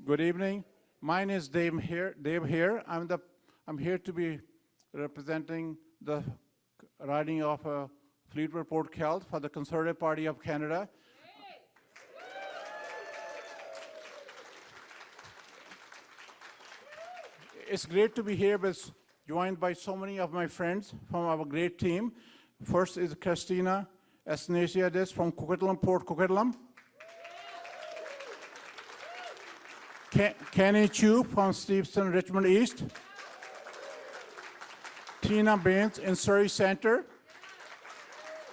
Good evening. My name is Dave here. I'm here to be representing the riding of Fleetwood Port Kelt for the Conservative Party of Canada. It's great to be here, joined by so many of my friends from our great team. First is Christina Asnasiadis from Coquitlam, Port Coquitlam. Kenny Chu from Steveston, Richmond East. Tina Baines in Surrey Centre.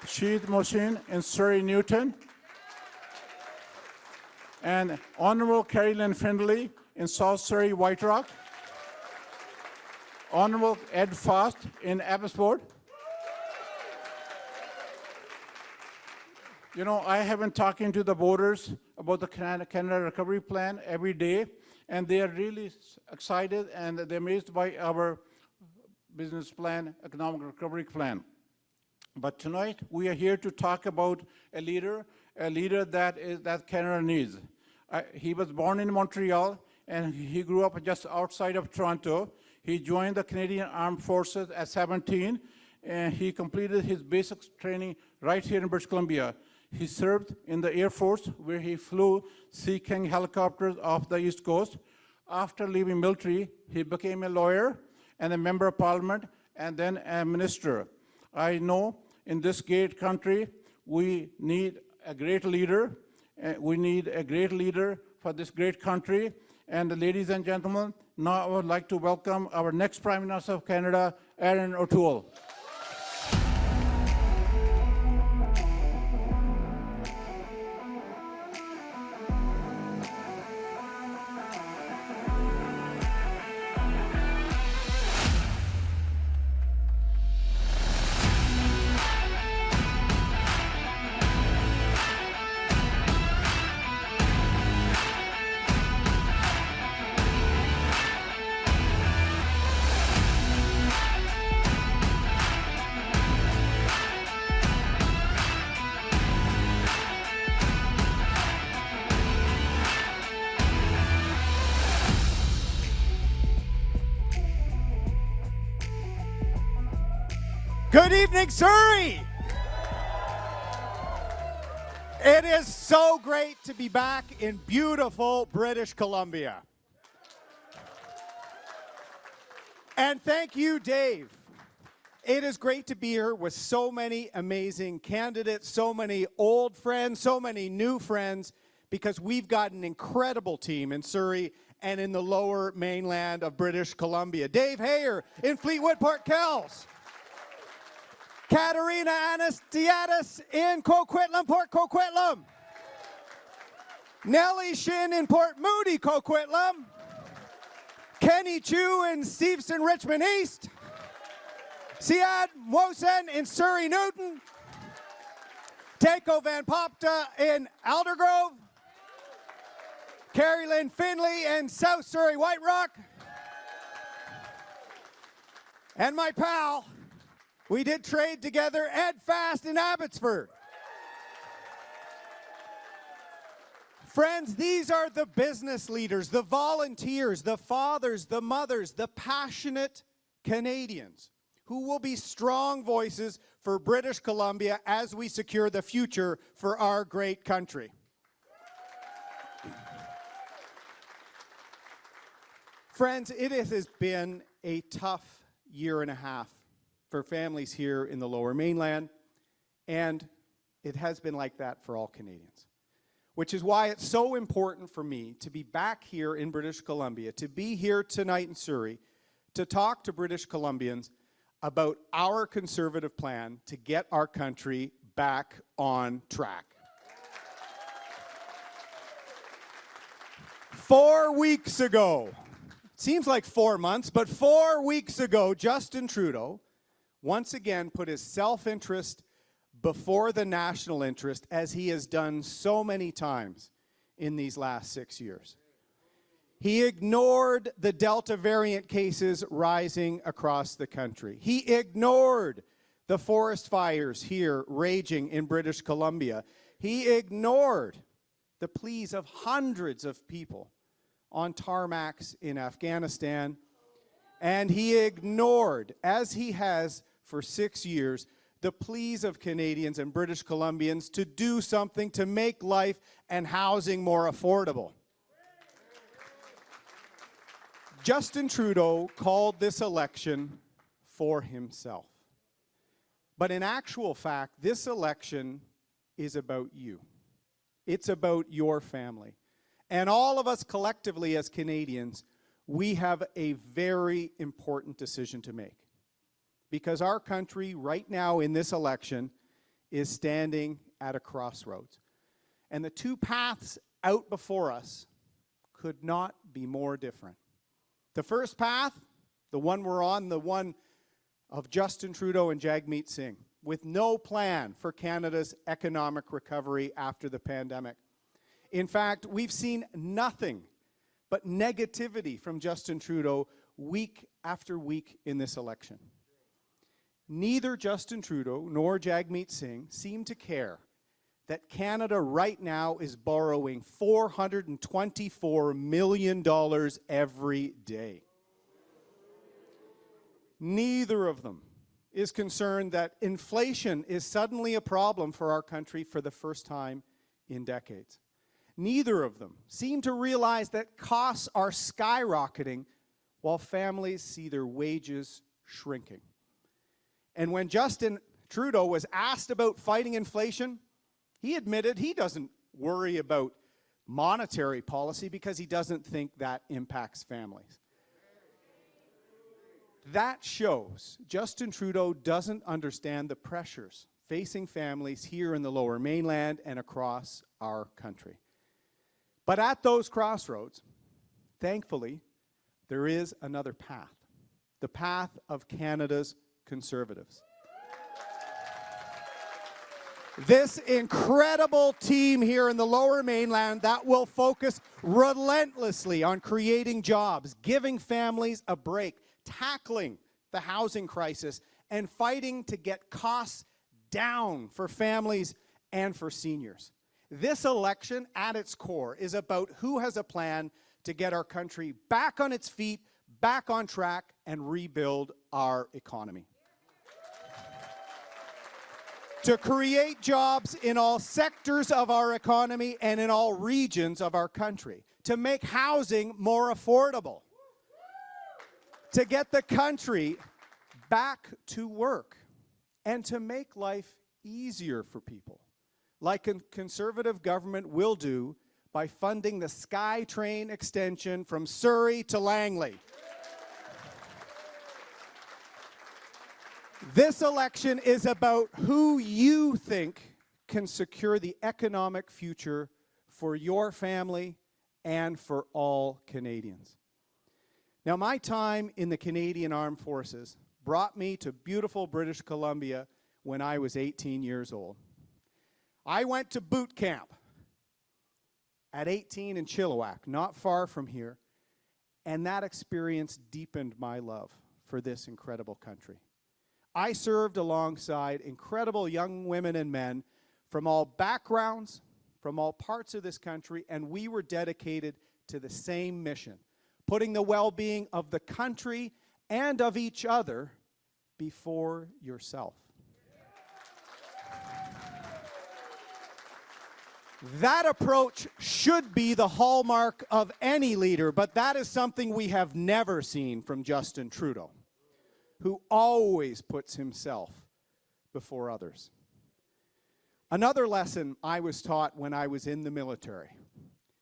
Sheath Moshin in Surrey Newton. And Honourable Carrie Lynn Findlay in South Surrey White Rock. Honourable Ed Fast in Abbotsford. You know, I have been talking to the voters about the Canada Recovery Plan every day, and they are really excited and they're amazed by our business plan, economic recovery plan. But tonight, we are here to talk about a leader that Canada needs. He was born in Montreal, and he grew up just outside of Toronto. He joined the Canadian Armed Forces at 17, and he completed his basic training right here in British Columbia. He served in the Air Force, where he flew Sea King helicopters off the East Coast. After leaving military, he became a lawyer and a member of Parliament, and then a minister. I know in this great country, we need a great leader. We need a great leader for this great country. And ladies and gentlemen, now I would like to welcome our next Prime Minister of Canada, Erin O'Toole. Good evening, Surrey! It is so great to be back in beautiful British Columbia. And thank you, Dave. It is great to be here with so many amazing candidates, so many old friends, so many new friends, because we've got an incredible team in Surrey and in the lower mainland of British Columbia. Dave Hayer in Fleetwood Port Kells. Katerina Anastiadis in Coquitlam, Port Coquitlam. Nellie Shin in Port Moody, Coquitlam. Kenny Chu in Steveston, Richmond East. Siad Wosen in Surrey Newton. Teiko Van Popta in Aldergrove. Carrie Lynn Findlay in South Surrey White Rock. And my pal, we did trade together, Ed Fast in Abbotsford. Friends, these are the business leaders, the volunteers, the fathers, the mothers, the passionate Canadians who will be strong voices for British Columbia as we secure the future for our great country. Friends, it has been a tough year and a half for families here in the Lower Mainland, and it has been like that for all Canadians. Which is why it's so important for me to be back here in British Columbia, to be here tonight in Surrey, to talk to British Columbians about our Conservative plan to get our country back on track. 4 weeks ago, seems like 4 months, but 4 weeks ago, Justin Trudeau once again put his self-interest before the national interest, as he has done so many times in these last 6 years. He ignored the Delta variant cases rising across the country. He ignored the forest fires here raging in British Columbia. He ignored the pleas of hundreds of people on tarmacs in Afghanistan, and he ignored, as he has for 6 years, the pleas of Canadians and British Columbians to do something to make life and housing more affordable. Justin Trudeau called this election for himself. But in actual fact, this election is about you. It's about your family. And all of us collectively as Canadians, we have a very important decision to make. Because our country right now in this election is standing at a crossroads. And the two paths out before us could not be more different. The first path, the one we're on, the one of Justin Trudeau and Jagmeet Singh, with no plan for Canada's economic recovery after the pandemic. In fact, we've seen nothing but negativity from Justin Trudeau week after week in this election. Neither Justin Trudeau nor Jagmeet Singh seem to care that Canada right now is borrowing $424 million every day. Neither of them is concerned that inflation is suddenly a problem for our country for the first time in decades. Neither of them seem to realize that costs are skyrocketing while families see their wages shrinking. And when Justin Trudeau was asked about fighting inflation, he admitted he doesn't worry about monetary policy because he doesn't think that impacts families. That shows Justin Trudeau doesn't understand the pressures facing families here in the Lower Mainland and across our country. But at those crossroads, thankfully, there is another path, the path of Canada's Conservatives. This incredible team here in the Lower Mainland that will focus relentlessly on creating jobs, giving families a break, tackling the housing crisis, and fighting to get costs down for families and for seniors. This election, at its core, is about who has a plan to get our country back on its feet, back on track, and rebuild our economy. To create jobs in all sectors of our economy and in all regions of our country. To make housing more affordable. To get the country back to work. And to make life easier for people, like a Conservative government will do by funding the SkyTrain extension from Surrey to Langley. This election is about who you think can secure the economic future for your family and for all Canadians. Now, my time in the Canadian Armed Forces brought me to beautiful British Columbia when I was 18 years old. I went to boot camp at 18 in Chilliwack, not far from here, and that experience deepened my love for this incredible country. I served alongside incredible young women and men from all backgrounds, from all parts of this country, and we were dedicated to the same mission, putting the well-being of the country and of each other before yourself. That approach should be the hallmark of any leader, but that is something we have never seen from Justin Trudeau, who always puts himself before others. Another lesson I was taught when I was in the military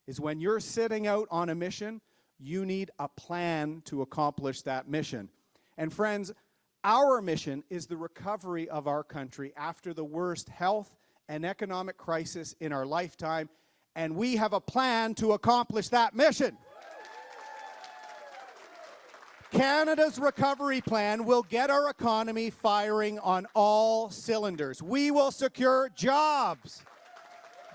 is when you're sitting out on a mission, you need a plan to accomplish that mission. And friends, our mission is the recovery of our country after the worst health and economic crisis in our lifetime, and we have a plan to accomplish that mission. Canada's recovery plan will get our economy firing on all cylinders. We will secure jobs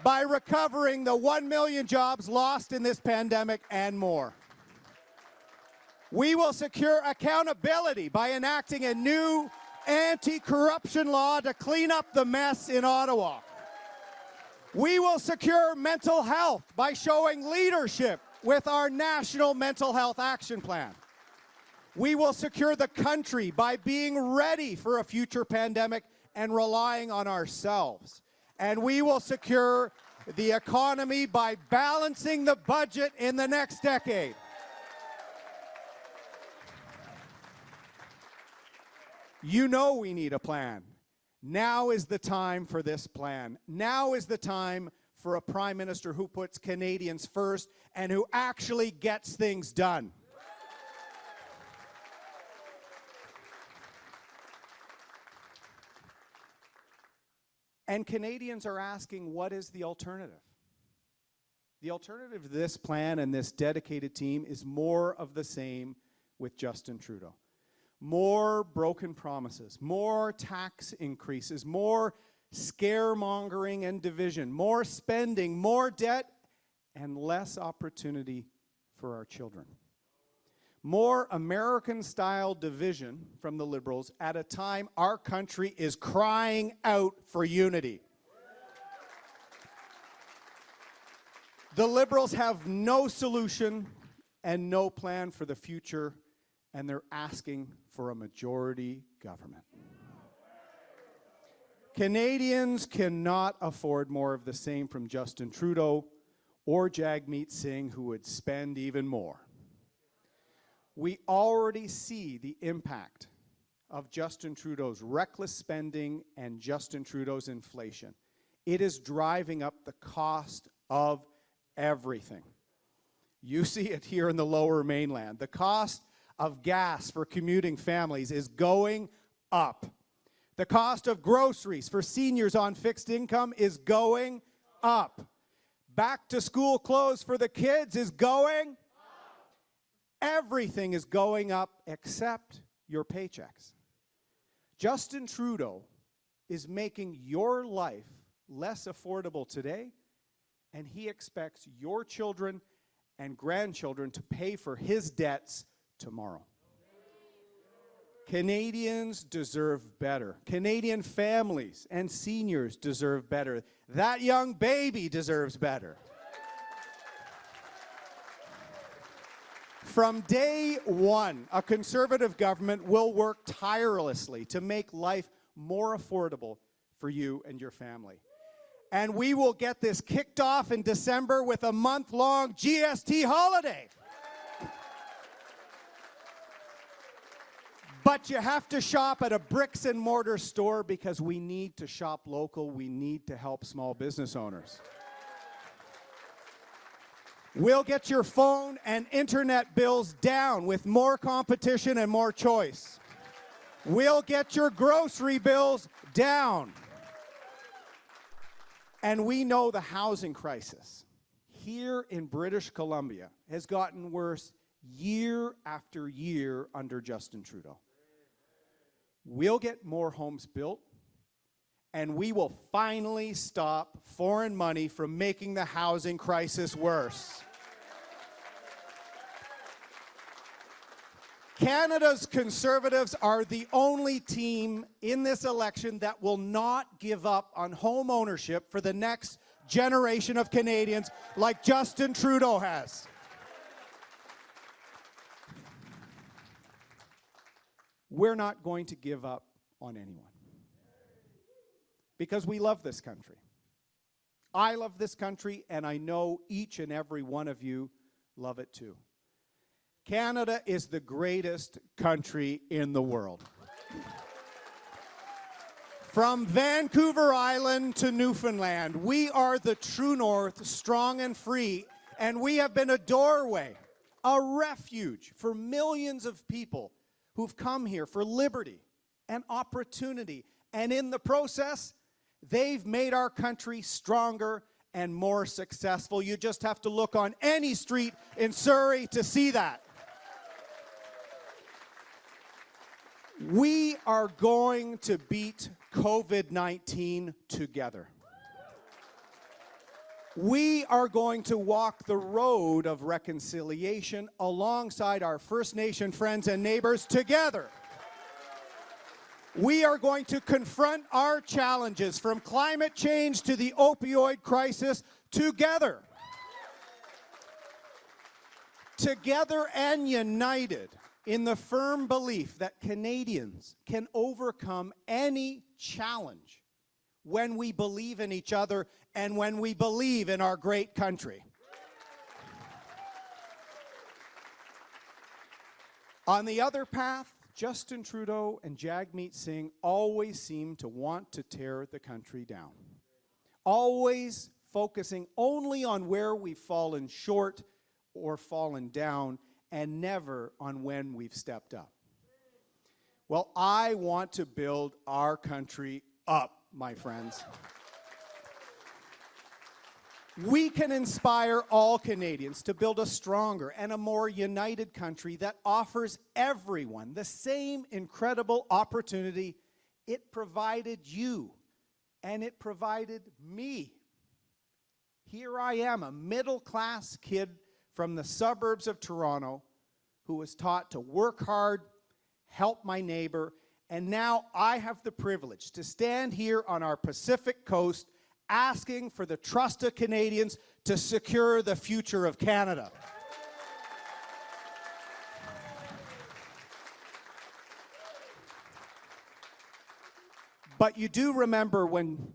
by recovering the 1 million jobs lost in this pandemic and more. We will secure accountability by enacting a new anti-corruption law to clean up the mess in Ottawa. We will secure mental health by showing leadership with our National Mental Health Action Plan. We will secure the country by being ready for a future pandemic and relying on ourselves. And we will secure the economy by balancing the budget in the next decade. You know we need a plan. Now is the time for this plan. Now is the time for a Prime Minister who puts Canadians first and who actually gets things done. And Canadians are asking, what is the alternative? The alternative to this plan and this dedicated team is more of the same with Justin Trudeau. More broken promises, more tax increases, more scaremongering and division, more spending, more debt, and less opportunity for our children. More American-style division from the Liberals at a time our country is crying out for unity. The Liberals have no solution and no plan for the future, and they're asking for a majority government. Canadians cannot afford more of the same from Justin Trudeau or Jagmeet Singh, who would spend even more. We already see the impact of Justin Trudeau's reckless spending and Justin Trudeau's inflation. It is driving up the cost of everything. You see it here in the Lower Mainland. The cost of gas for commuting families is going up. The cost of groceries for seniors on fixed income is going up. Back to school clothes for the kids is going up. Everything is going up except your paychecks. Justin Trudeau is making your life less affordable today, and he expects your children and grandchildren to pay for his debts tomorrow. Canadians deserve better. Canadian families and seniors deserve better. That young baby deserves better. From day one, a Conservative government will work tirelessly to make life more affordable for you and your family. And we will get this kicked off in December with a month-long GST holiday. But you have to shop at a bricks and mortar store because we need to shop local. We need to help small business owners. We'll get your phone and internet bills down with more competition and more choice. We'll get your grocery bills down. And we know the housing crisis here in British Columbia has gotten worse year after year under Justin Trudeau. We'll get more homes built, and we will finally stop foreign money from making the housing crisis worse. Canada's Conservatives are the only team in this election that will not give up on home ownership for the next generation of Canadians like Justin Trudeau has. We're not going to give up on anyone because we love this country. I love this country, and I know each and every one of you love it too. Canada is the greatest country in the world. From Vancouver Island to Newfoundland, we are the true north, strong and free, and we have been a doorway, a refuge for millions of people who've come here for liberty and opportunity. And in the process, they've made our country stronger and more successful. You just have to look on any street in Surrey to see that. We are going to beat COVID-19 together. We are going to walk the road of reconciliation alongside our First Nation friends and neighbors together. We are going to confront our challenges from climate change to the opioid crisis together. together and united in the firm belief that Canadians can overcome any challenge when we believe in each other and when we believe in our great country. On the other path, Justin Trudeau and Jagmeet Singh always seem to want to tear the country down. Always focusing only on where we've fallen short or fallen down, and never on when we've stepped up. Well, I want to build our country up, my friends. We can inspire all Canadians to build a stronger and a more united country that offers everyone the same incredible opportunity it provided you and it provided me. Here I am, a middle-class kid from the suburbs of Toronto who was taught to work hard, help my neighbor, and now I have the privilege to stand here on our Pacific coast asking for the trust of Canadians to secure the future of Canada. But you do remember when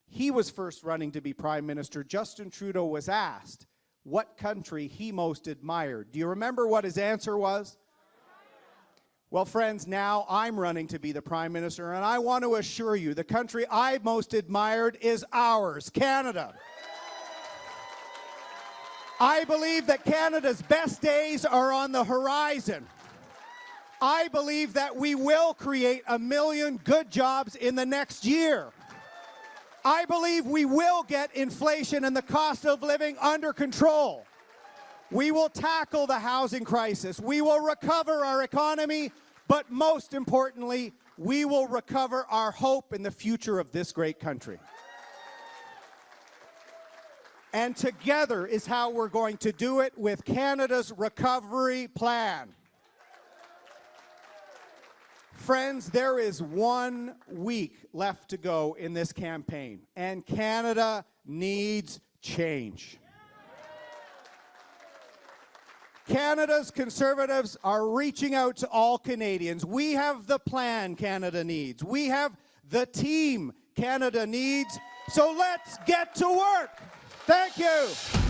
he was first running to be Prime Minister, Justin Trudeau was asked what country he most admired. Do you remember what his answer was? Well, friends, now I'm running to be the Prime Minister, and I want to assure you the country I most admired is ours, Canada. I believe that Canada's best days are on the horizon. I believe that we will create 1 million good jobs in the next year. I believe we will get inflation and the cost of living under control. We will tackle the housing crisis. We will recover our economy, but most importantly, we will recover our hope in the future of this great country. And together is how we're going to do it with Canada's recovery plan. Friends, there is 1 week left to go in this campaign, and Canada needs change. Canada's Conservatives are reaching out to all Canadians. We have the plan Canada needs. We have the team Canada needs. So let's get to work. Thank you.